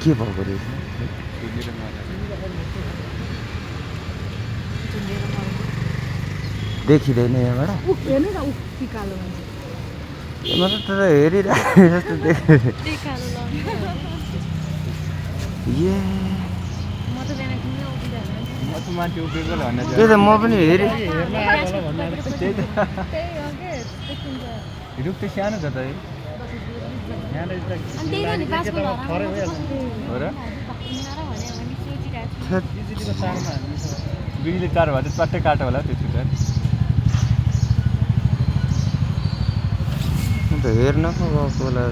के भएको रहेछ देखिँदैन यहाँबाट हेर्नु न ऊ कालो मान्छे मतलब तर हेरिरहेको जस्तो देख्यो ए माथि उभिएको भन्ने त्यही त म पनि हेरेँ रुख त सानो छ त बिजुली तार भए त चट्टै काट्यो होला त्यो छुट्टा म त हेर्न पो गएको होला